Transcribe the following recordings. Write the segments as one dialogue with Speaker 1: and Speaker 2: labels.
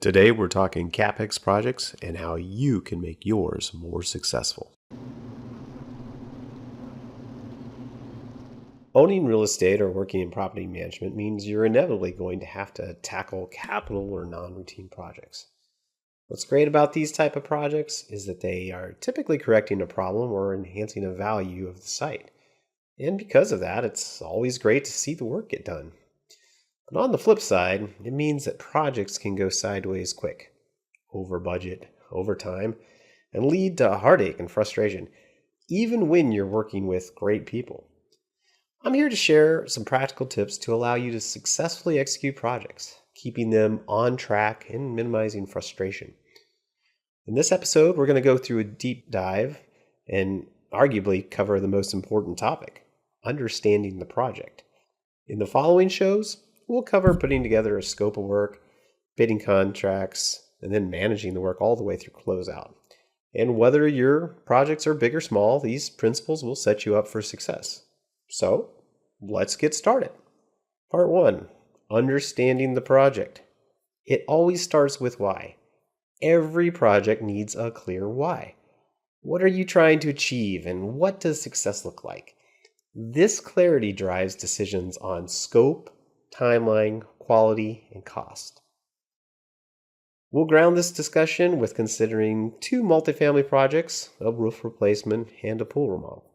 Speaker 1: Today we're talking CapEx projects and how you can make yours more successful. Owning real estate or working in property management means you're inevitably going to have to tackle capital or non-routine projects. What's great about these type of projects is that they are typically correcting a problem or enhancing a value of the site. And because of that, it's always great to see the work get done. But on the flip side, it means that projects can go sideways quick, over budget, over time, and lead to heartache and frustration, even when you're working with great people. I'm here to share some practical tips to allow you to successfully execute projects, keeping them on track and minimizing frustration. In this episode, we're going to go through a deep dive and arguably cover the most important topic, understanding the project. In the following shows, we'll cover putting together a scope of work, bidding contracts, and then managing the work all the way through closeout. And whether your projects are big or small, these principles will set you up for success. So, let's get started. Part 1. Understanding the project. It always starts with why. Every project needs a clear why. What are you trying to achieve, and what does success look like? This clarity drives decisions on scope, timeline, quality, and cost. We'll ground this discussion with considering 2 multifamily projects, a roof replacement and a pool remodel.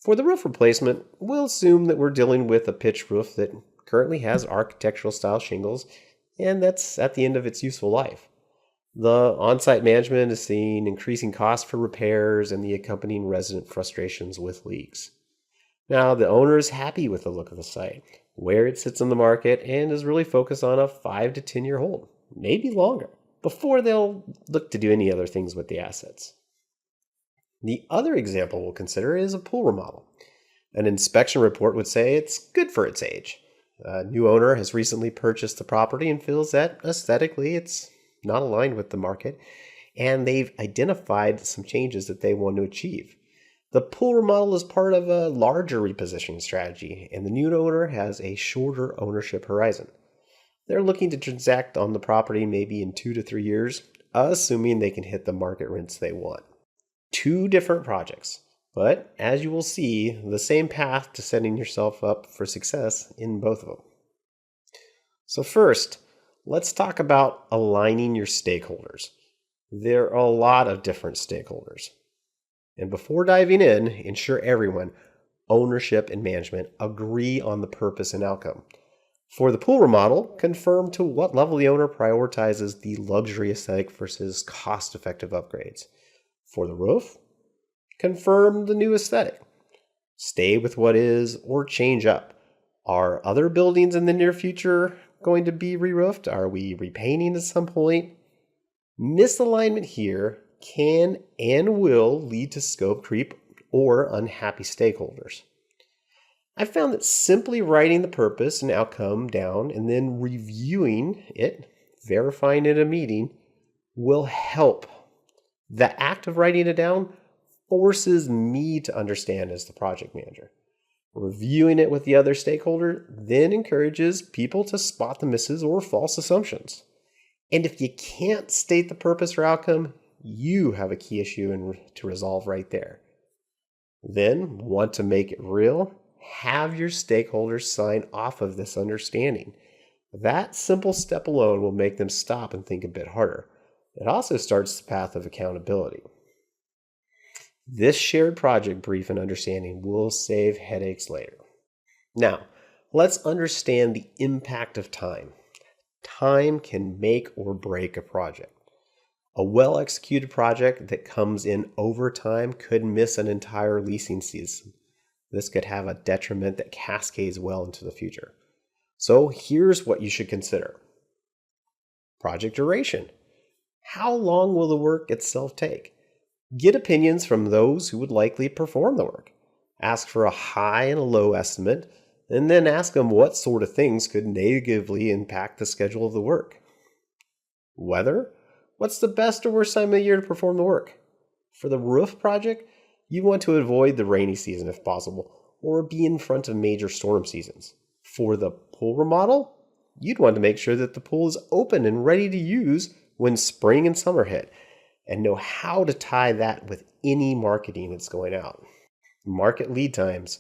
Speaker 1: For the roof replacement, we'll assume that we're dealing with a pitched roof that currently has architectural style shingles, and that's at the end of its useful life. The on-site management is seeing increasing costs for repairs and the accompanying resident frustrations with leaks. Now, the owner is happy with the look of the site, where it sits in the market, and is really focused on a 5 to 10 year hold, maybe longer, before they'll look to do any other things with the assets. The other example we'll consider is a pool remodel. An inspection report would say it's good for its age. A new owner has recently purchased the property and feels that aesthetically it's not aligned with the market, and they've identified some changes that they want to achieve. The pool remodel is part of a larger repositioning strategy, and the new owner has a shorter ownership horizon. They're looking to transact on the property maybe in 2 to 3 years, assuming they can hit the market rents they want. 2 different projects, but as you will see, the same path to setting yourself up for success in both of them. So first, let's talk about aligning your stakeholders. There are a lot of different stakeholders. And before diving in, ensure everyone, ownership and management, agree on the purpose and outcome. For the pool remodel, confirm to what level the owner prioritizes the luxury aesthetic versus cost-effective upgrades. For the roof, confirm the new aesthetic. Stay with what is or change up. Are other buildings in the near future going to be re-roofed? Are we repainting at some point? Misalignment here can and will lead to scope creep or unhappy stakeholders. I found that simply writing the purpose and outcome down and then reviewing it, verifying it in a meeting, will help. The act of writing it down forces me to understand as the project manager. Reviewing it with the other stakeholder then encourages people to spot the misses or false assumptions. And if you can't state the purpose or outcome, you have a key issue to resolve right there. Then, want to make it real? Have your stakeholders sign off of this understanding. That simple step alone will make them stop and think a bit harder. It also starts the path of accountability. This shared project brief and understanding will save headaches later. Now, let's understand the impact of time. Time can make or break a project. A well-executed project that comes in over time could miss an entire leasing season. This could have a detriment that cascades well into the future. So here's what you should consider. Project duration. How long will the work itself take? Get opinions from those who would likely perform the work. Ask for a high and a low estimate, and then ask them what sort of things could negatively impact the schedule of the work. Weather. What's the best or worst time of the year to perform the work? For the roof project, you want to avoid the rainy season if possible, or be in front of major storm seasons. For the pool remodel, you'd want to make sure that the pool is open and ready to use when spring and summer hit, and know how to tie that with any marketing that's going out. Market lead times.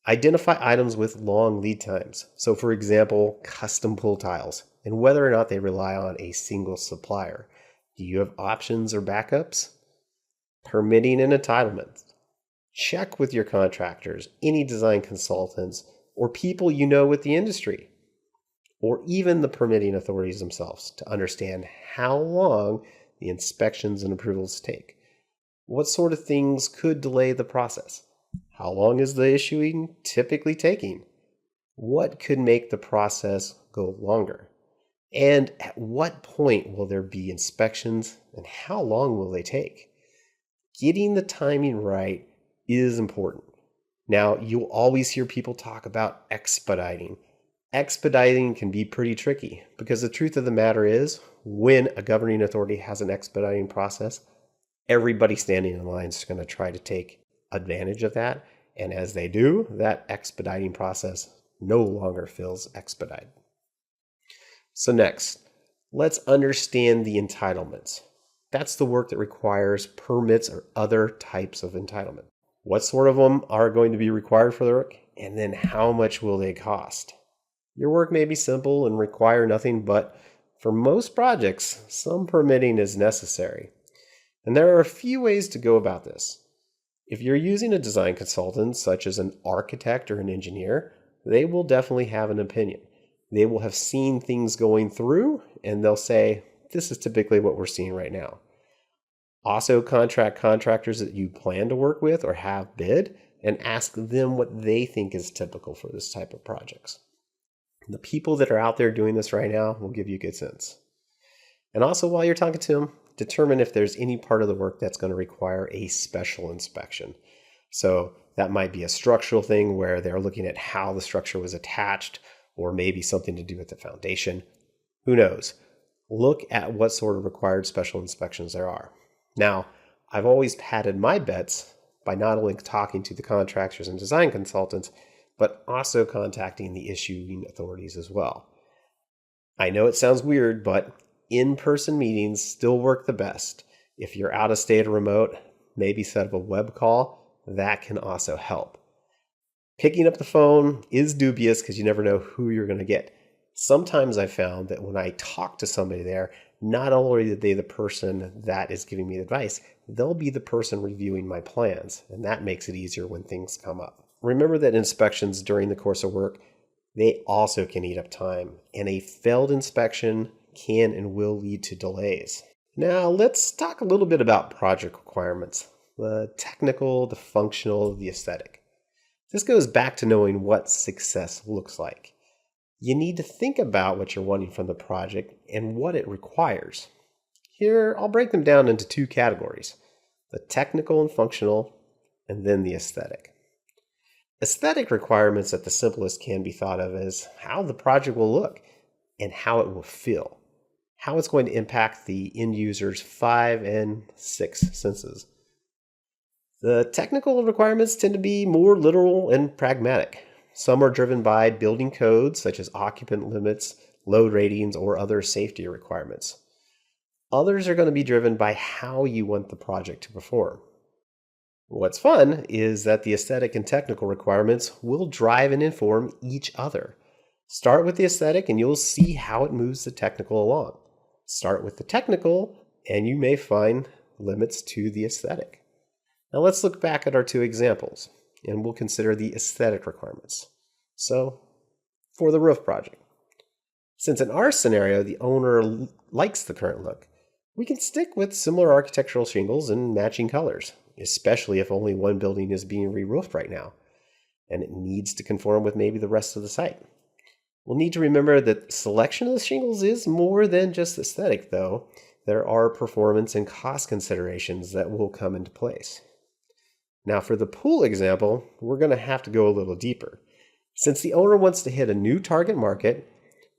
Speaker 1: Identify items with long lead times. So, for example, custom pool tiles, and whether or not they rely on a single supplier. Do you have options or backups? Permitting and entitlements. Check with your contractors, any design consultants, or people you know with the industry, or even the permitting authorities themselves to understand how long the inspections and approvals take. What sort of things could delay the process? How long is the issuing typically taking? What could make the process go longer? And at what point will there be inspections and how long will they take? Getting the timing right is important. Now, you'll always hear people talk about expediting. Expediting can be pretty tricky because the truth of the matter is, when a governing authority has an expediting process, everybody standing in line is going to try to take advantage of that. And as they do, that expediting process no longer feels expedited. So next, let's understand the entitlements. That's the work that requires permits or other types of entitlement. What sort of them are going to be required for the work? And then how much will they cost? Your work may be simple and require nothing, but for most projects, some permitting is necessary. And there are a few ways to go about this. If you're using a design consultant, such as an architect or an engineer, they will definitely have an opinion. They will have seen things going through, and they'll say, this is typically what we're seeing right now. Also, contract contractors that you plan to work with or have bid, and ask them what they think is typical for this type of projects. The people that are out there doing this right now will give you good sense. And also, while you're talking to them, determine if there's any part of the work that's going to require a special inspection. So that might be a structural thing where they're looking at how the structure was attached, or maybe something to do with the foundation. Who knows? Look at what sort of required special inspections there are. Now, I've always padded my bets by not only talking to the contractors and design consultants, but also contacting the issuing authorities as well. I know it sounds weird, but in-person meetings still work the best. If you're out of state or remote, maybe set up a web call. That can also help. Picking up the phone is dubious because you never know who you're going to get. Sometimes I found that when I talk to somebody there, not only are they the person that is giving me advice, they'll be the person reviewing my plans, and that makes it easier when things come up. Remember that inspections during the course of work, they also can eat up time, and a failed inspection can and will lead to delays. Now, let's talk a little bit about project requirements, the technical, the functional, the aesthetic. This goes back to knowing what success looks like. You need to think about what you're wanting from the project and what it requires. Here, I'll break them down into two categories, the technical and functional, and then the aesthetic. Aesthetic requirements at the simplest can be thought of as how the project will look and how it will feel, how it's going to impact the end user's 5 and 6 senses. The technical requirements tend to be more literal and pragmatic. Some are driven by building codes such as occupant limits, load ratings, or other safety requirements. Others are going to be driven by how you want the project to perform. What's fun is that the aesthetic and technical requirements will drive and inform each other. Start with the aesthetic and you'll see how it moves the technical along. Start with the technical and you may find limits to the aesthetic. Now let's look back at our two examples and we'll consider the aesthetic requirements. So, for the roof project, since in our scenario the owner likes the current look, we can stick with similar architectural shingles and matching colors, especially if only one building is being re-roofed right now, and it needs to conform with maybe the rest of the site. We'll need to remember that selection of the shingles is more than just aesthetic, though. There are performance and cost considerations that will come into place. Now for the pool example, we're going to have to go a little deeper. Since the owner wants to hit a new target market,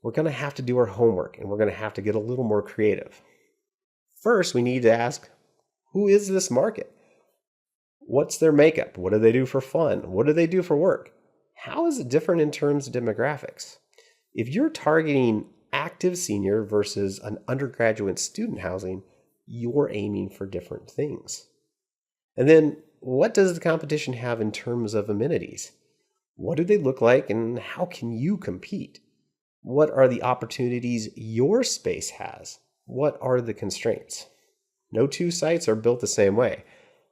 Speaker 1: we're going to have to do our homework and we're going to have to get a little more creative. First, we need to ask, who is this market? What's their makeup? What do they do for fun? What do they do for work? How is it different in terms of demographics? If you're targeting active senior versus an undergraduate student housing, you're aiming for different things. And then, what does the competition have in terms of amenities? What do they look like and how can you compete? What are the opportunities your space has? What are the constraints? No two sites are built the same way.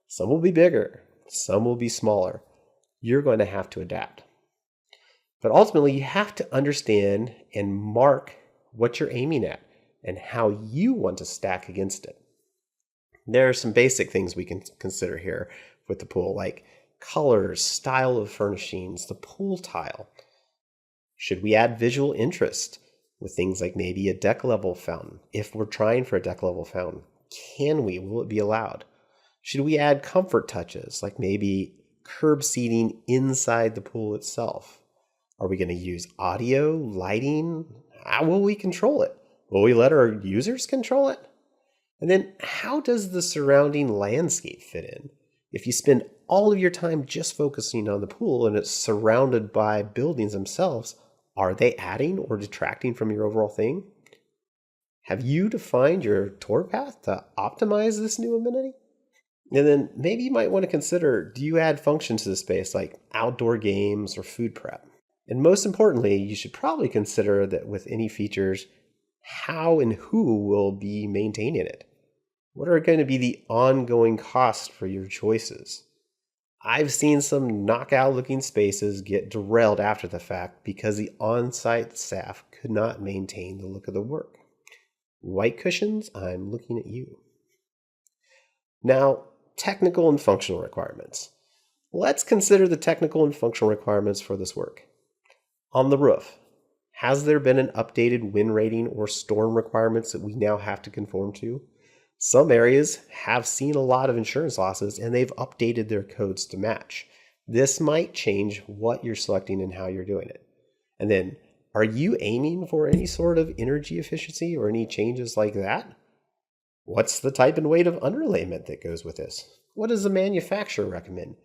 Speaker 1: Some will be bigger, some will be smaller. You're going to have to adapt. But ultimately, you have to understand and mark what you're aiming at and how you want to stack against it. There are some basic things we can consider here with the pool, like colors, style of furnishings, the pool tile. Should we add visual interest with things like maybe a deck level fountain? If we're trying for a deck level fountain, can we? Will it be allowed? Should we add comfort touches, like maybe curb seating inside the pool itself? Are we going to use audio, lighting? How will we control it? Will we let our users control it? And then how does the surrounding landscape fit in? If you spend all of your time just focusing on the pool and it's surrounded by buildings themselves, are they adding or detracting from your overall thing? Have you defined your tour path to optimize this new amenity? And then maybe you might want to consider, do you add functions to the space like outdoor games or food prep? And most importantly, you should probably consider that with any features, how and who will be maintaining it? What are going to be the ongoing costs for your choices? I've seen some knockout looking spaces get derailed after the fact because the on-site staff could not maintain the look of the work. White cushions, I'm looking at you. Now, technical and functional requirements. Let's consider the technical and functional requirements for this work. On the roof, has there been an updated wind rating or storm requirements that we now have to conform to? Some areas have seen a lot of insurance losses and they've updated their codes to match. This might change what you're selecting and how you're doing it. And then, are you aiming for any sort of energy efficiency or any changes like that? What's the type and weight of underlayment that goes with this? What does the manufacturer recommend?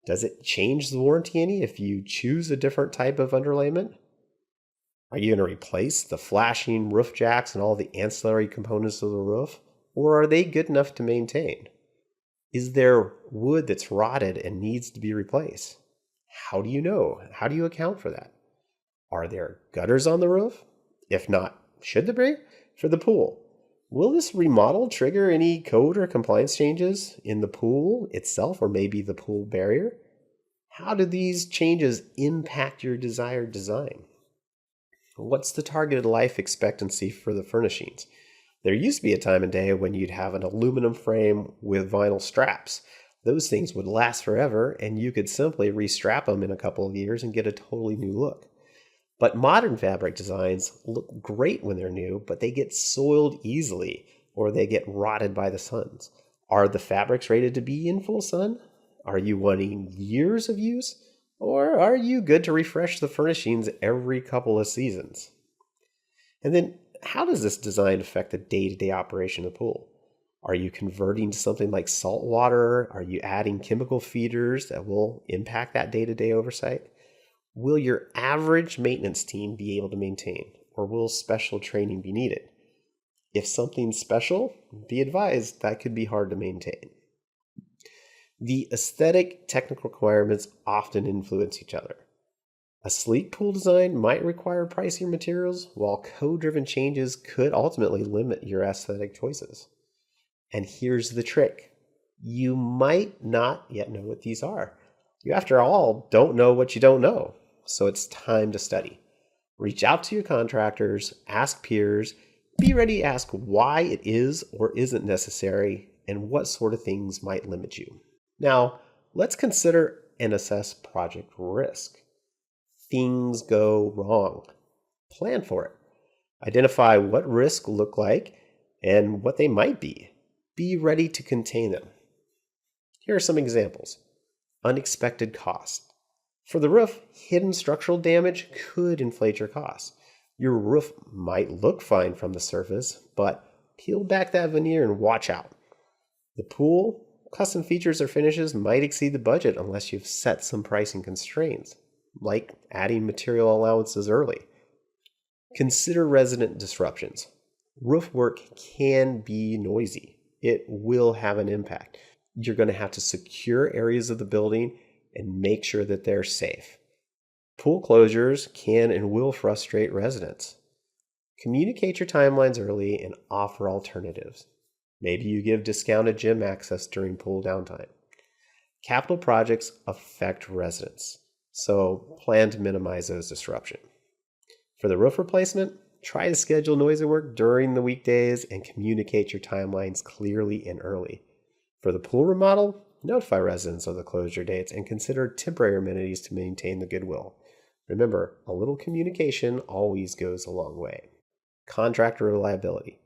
Speaker 1: Does it change the warranty any if you choose a different type of underlayment? Are you going to replace the flashing roof jacks and all the ancillary components of the roof? Or are they good enough to maintain? Is there wood that's rotted and needs to be replaced? How do you know? How do you account for that? Are there gutters on the roof? If not, should there be? For the pool, will this remodel trigger any code or compliance changes in the pool itself or maybe the pool barrier? How do these changes impact your desired design? What's the targeted life expectancy for the furnishings? There used to be a time and day when you'd have an aluminum frame with vinyl straps. Those things would last forever and you could simply restrap them in a couple of years and get a totally new look. But modern fabric designs look great when they're new, but they get soiled easily or they get rotted by the suns. Are the fabrics rated to be in full sun? Are you wanting years of use? Or are you good to refresh the furnishings every couple of seasons? And then, how does this design affect the day-to-day operation of the pool? Are you converting to something like salt water? Are you adding chemical feeders that will impact that day-to-day oversight? Will your average maintenance team be able to maintain, or will special training be needed? If something's special, be advised that could be hard to maintain. The aesthetic technical requirements often influence each other. A sleek pool design might require pricier materials, while code-driven changes could ultimately limit your aesthetic choices. And here's the trick. You might not yet know what these are. You, after all, don't know what you don't know. So it's time to study. Reach out to your contractors, ask peers, be ready to ask why it is or isn't necessary, and what sort of things might limit you. Now, let's consider and assess project risk. Things go wrong. Plan for it. Identify what risks look like and what they might be. Be ready to contain them. Here are some examples. Unexpected costs. For the roof, hidden structural damage could inflate your costs. Your roof might look fine from the surface, but peel back that veneer and watch out. The pool, custom features or finishes might exceed the budget unless you've set some pricing constraints, like adding material allowances early. Consider resident disruptions. Roof work can be noisy. It will have an impact. You're going to have to secure areas of the building and make sure that they're safe. Pool closures can and will frustrate residents. Communicate your timelines early and offer alternatives. Maybe you give discounted gym access during pool downtime. Capital projects affect residents, so plan to minimize those disruptions. For the roof replacement, try to schedule noisy work during the weekdays and communicate your timelines clearly and early. For the pool remodel, notify residents of the closure dates and consider temporary amenities to maintain the goodwill. Remember, a little communication always goes a long way. Contractor reliability.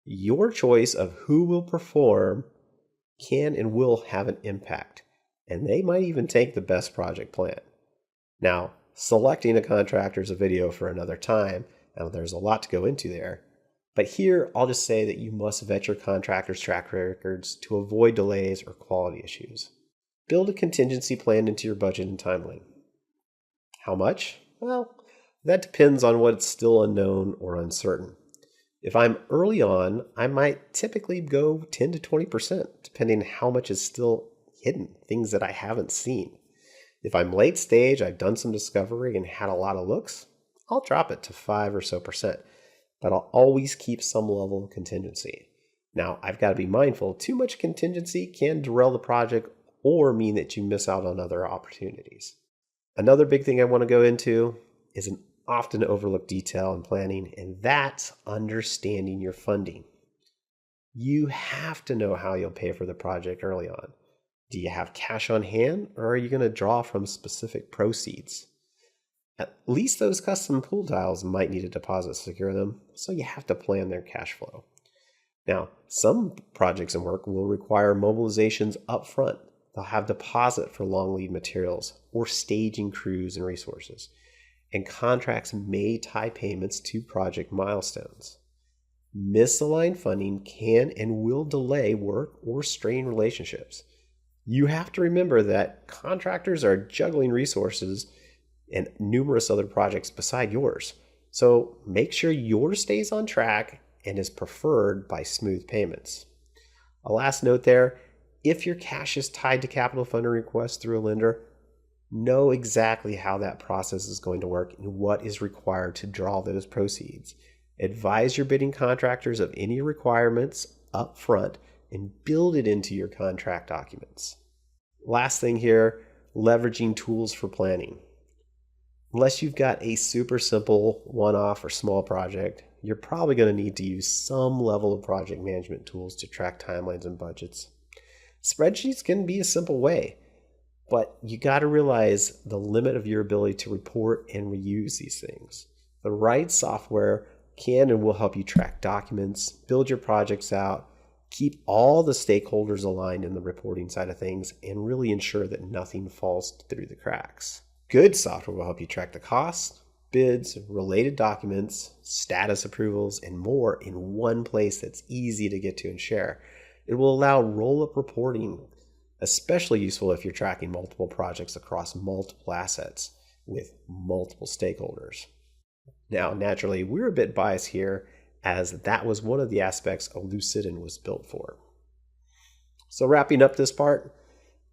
Speaker 1: Your choice of who will perform can and will have an impact, and they might even take the best project plan. Now, selecting a contractor is a video for another time, and there's a lot to go into there. But here, I'll just say that you must vet your contractor's track records to avoid delays or quality issues. Build a contingency plan into your budget and timeline. How much? Well, that depends on what's still unknown or uncertain. If I'm early on, I might typically go 10 to 20%, depending on how much is still hidden, things that I haven't seen. If I'm late stage, I've done some discovery and had a lot of looks, I'll drop it to 5 or so percent, but I'll always keep some level of contingency. Now, I've got to be mindful, too much contingency can derail the project or mean that you miss out on other opportunities. Another big thing I want to go into is an often overlooked detail in planning, and that's understanding your funding. You have to know how you'll pay for the project early on. Do you have cash on hand, or are you going to draw from specific proceeds? At least those custom pool tiles might need a deposit to secure them, so you have to plan their cash flow. Now, some projects and work will require mobilizations up front. They'll have deposit for long lead materials or staging crews and resources. And contracts may tie payments to project milestones. Misaligned funding can and will delay work or strain relationships. You have to remember that contractors are juggling resources and numerous other projects beside yours. So make sure yours stays on track and is preferred by smooth payments. A last note there, if your cash is tied to capital funding requests through a lender, know exactly how that process is going to work and what is required to draw those proceeds. Advise your bidding contractors of any requirements up front and build it into your contract documents. Last thing here, leveraging tools for planning. Unless you've got a super simple one-off or small project, you're probably going to need to use some level of project management tools to track timelines and budgets. Spreadsheets can be a simple way, but you got to realize the limit of your ability to report and reuse these things. The right software can and will help you track documents, build your projects out, keep all the stakeholders aligned in the reporting side of things, and really ensure that nothing falls through the cracks. Good software will help you track the costs, bids, related documents, status approvals, and more in one place that's easy to get to and share. It will allow roll-up reporting, especially useful if you're tracking multiple projects across multiple assets with multiple stakeholders. Now, naturally, we're a bit biased here as that was one of the aspects Elucidant was built for. So wrapping up this part,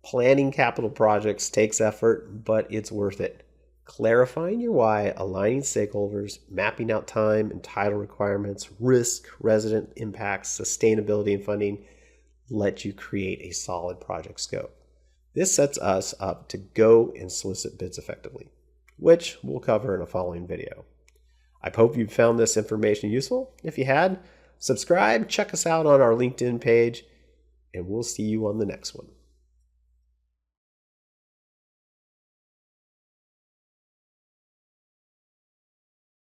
Speaker 1: planning capital projects takes effort, but it's worth it. Clarifying your why, aligning stakeholders, mapping out time and title requirements, risk, resident impacts, sustainability, and funding let you create a solid project scope. This sets us up to go and solicit bids effectively, which we'll cover in a following video. I hope you found this information useful. If you had, subscribe, check us out on our LinkedIn page, and we'll see you on the next one.